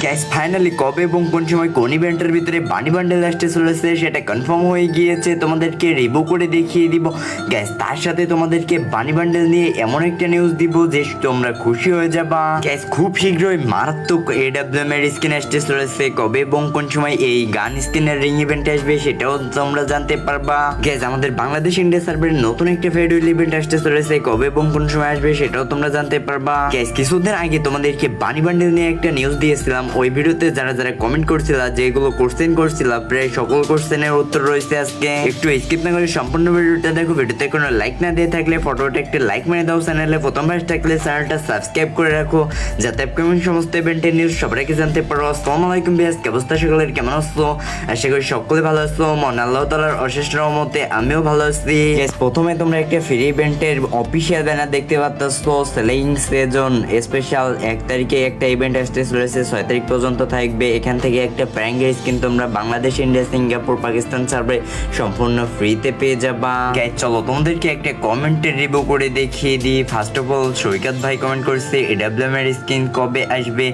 Gas finally কবে এবং কোন সময় কোন ইভেন্টের ভিতরে বানি বান্ডেল আসতে চলেছে সেটা কনফার্ম হয়ে গিয়েছে, তোমাদেরকে রিভিউ করে দেখিয়ে দিব গ্যাস। তার সাথে তোমাদেরকে বানি বান্ডেল নিয়ে এমন একটা নিউজ দিব যে তোমরা খুশি হয়ে যাবা গ্যাস। খুব শীঘ্রই মারাত্মক AWM এর স্কিন আসতে চলেছে, কবে এবং কোন সময় এই গান স্কিনের রিং ইভেন্ট আসবে সেটাও তোমরা জানতে পারবা গ্যাস। আমাদের বাংলাদেশ ইন্ডিয়া সার্ভারে নতুন একটা ফেয়ারওয়েল ইভেন্ট আসতে চলেছে, কবে এবং কোন সময় আসবে সেটাও তোমরা জানতে পারবা গ্যাস। কিছুদিন আগে তোমাদেরকে বানি বান্ডেল নিয়ে একটা নিউজ দিয়েছিলাম, ওই ভিডিওতে যারা যারা কমেন্ট করছিলা, যেগুলো কোশ্চেন করছিলা, প্রায় সকল কোশ্চেনের উত্তর রয়েছে আজকে। একটু স্কিপ না করে সম্পূর্ণ ভিডিওটা দেখো। ভিডিওতে কোনো লাইক না দিয়ে থাকলে ফটোটা একটা লাইক মেরে দাও, চ্যানেলে প্রথমবার থাকলে চ্যানেলটা সাবস্ক্রাইব করে রাখো যাতে আপকামিং সমস্ত ইভেন্টের নিউজ সবার আগে জানতে পারো। আসসালামু আলাইকুম ভিউয়ার্স, কি অবস্থা সকলের, কেমন আছো? আশা করি সকলে ভালো আছো। মহান আল্লাহ তাআলার অশেষ রহমতে আমিও ভালো আছি। প্রথমে তোমরা একটা ফ্রি ইভেন্টের অফিসিয়াল ব্যানার দেখতে পাচ্ছো, সেলিং সিজন স্পেশাল 1 তারিখে একটা ইভেন্ট আসতে চলেছে, 6 তারিখ পর্যন্ত থাকবে। এখান থেকে একটা প্র্যাঙ্কের স্কিন তোমরা বাংলাদেশ, ইন্ডিয়া, সিঙ্গাপুর, পাকিস্তান সার্ভারে সম্পূর্ণ ফ্রিতে পেয়ে যাবা গাইস। চলো তোমাদেরকে একটা কমেন্টের রিভিউ করে দেখিয়ে দিই। ফার্স্ট অফ অল সৈকত ভাই কমেন্ট করছে AWM এর স্কিন কবে আসবে,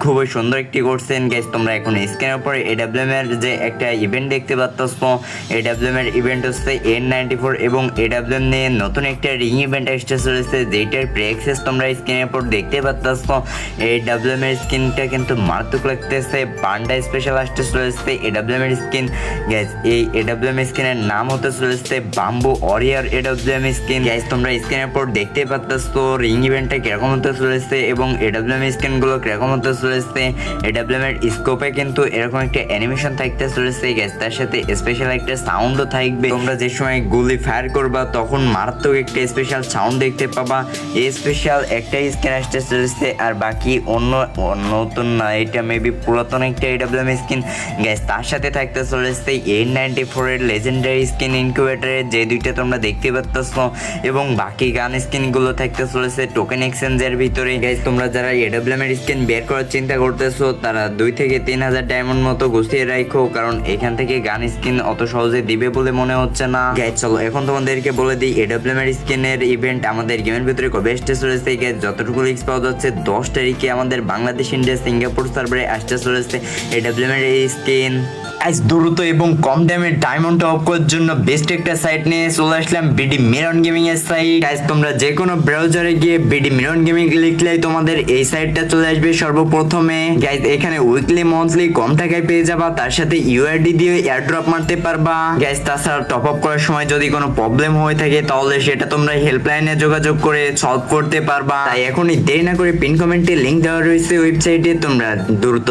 খুবই সুন্দর একটি করছেন গাইস। তোমরা এখন স্ক্রিনের উপরে AWM এর যে একটা ইভেন্ট দেখতে পাচ্ছ, AWM এর ইভেন্ট হচ্ছে N94 এবং AWM নিয়ে নতুন একটা রিং ইভেন্ট আসতে চলেছে, যেটার প্রি অ্যাক্সেস তোমরা স্ক্রিনের উপর দেখতে পাচ্ছ। AWM এর স্কিনটা কিন্তু মারাত্মক লাগতেছে, পান্ডা স্পেশাল আসতে চলেছে AWM এর স্কিন গাইস। এই AWM স্কিনের নাম হতে চলেছে bamboo warrior AWM skin guys. তোমরা স্ক্রিনের উপর দেখতে পাচ্ছ রিং ইভেন্টটা কিরকম হতে চলেছে এবং AWM স্কিন গুলো কিরকম হতে চলেছে। AWM এর স্কোপে কিন্তু এরকম একটা অ্যানিমেশন থাকতে চলেছে গাইস, তার সাথে স্পেশাল একটা সাউন্ডও থাকবে। তোমরা যে সময় গুলি ফায়ার করবা তখন মারাত্মক একটা স্পেশাল সাউন্ড দেখতে পাবা। এই স্পেশাল একটা স্কিন আসতে চলেছে, আর বাকি অন্য নতুন না, এটা মেবি পুরাতন একটা AWM স্কিন গাইস। তার সাথে থাকতে চলেছে N94 এর লেজেন্ডারি স্কিন ইনকিউবেটরের, যে দুইটা তোমরা দেখতে পাচ্ছ, এবং বাকি গান স্কিন গুলো থাকতে চলেছে টোকেন এক্সচেঞ্জের ভিতরে গাইস। তোমরা যারা AWM এর স্কিন বের করার চিন্তা করতেছো তারা 2 থেকে 3,000 ডায়মন্ড মতো গুছিয়ে রাখো, কারণ এখান থেকে গান স্কিন অত সহজে দিবে বলে মনে হচ্ছে না গাইস। চলো এখন তোমাদেরকে বলে দিই AWM এর স্কিনের ইভেন্ট আমাদের গেমের ভিতরে কবে আসতে চলেছে গাইস। যতটুকু লিক্স পাওয়া যাচ্ছে 10 তারিখে আমাদের বাংলাদেশ, ইন্ডিয়া, সিঙ্গাপুর সার্ভারে আসতে চলেছে AWM এর এই স্কিন গাইস। দ্রুত এবং কম দামে ডায়মন্ড অফ করার জন্য বেস্ট একটা সাইট নিয়ে চলে আসলাম, বিডি মিরন গেমিং এর সাইট গাইস। তোমরা যে কোনো ব্রাউজারে গিয়ে বিডি মিরন গেমিং লিখলেই তোমাদের এই সাইটটা চলে আসবে সর্বপ্রথমে গাইস। এখানে উইকলি মন্থলি কম টাকায় পেয়ে যাবা, তার সাথে ইউআরডি দিয়ে এয়ারড্রপ মারতে পারবা গাইস। তাছাড়া টপ আপ করার সময় যদি কোনো প্রবলেম হয়ে থাকে তাহলে সেটা তোমরা হেল্পলাইনে যোগাযোগ করে সলভ করতে পারবা। তাই এখনই দেরি না করে পিন কমেন্টে লিংক দেওয়া রয়েছে ওয়েবসাইটে, তোমরা দ্রুত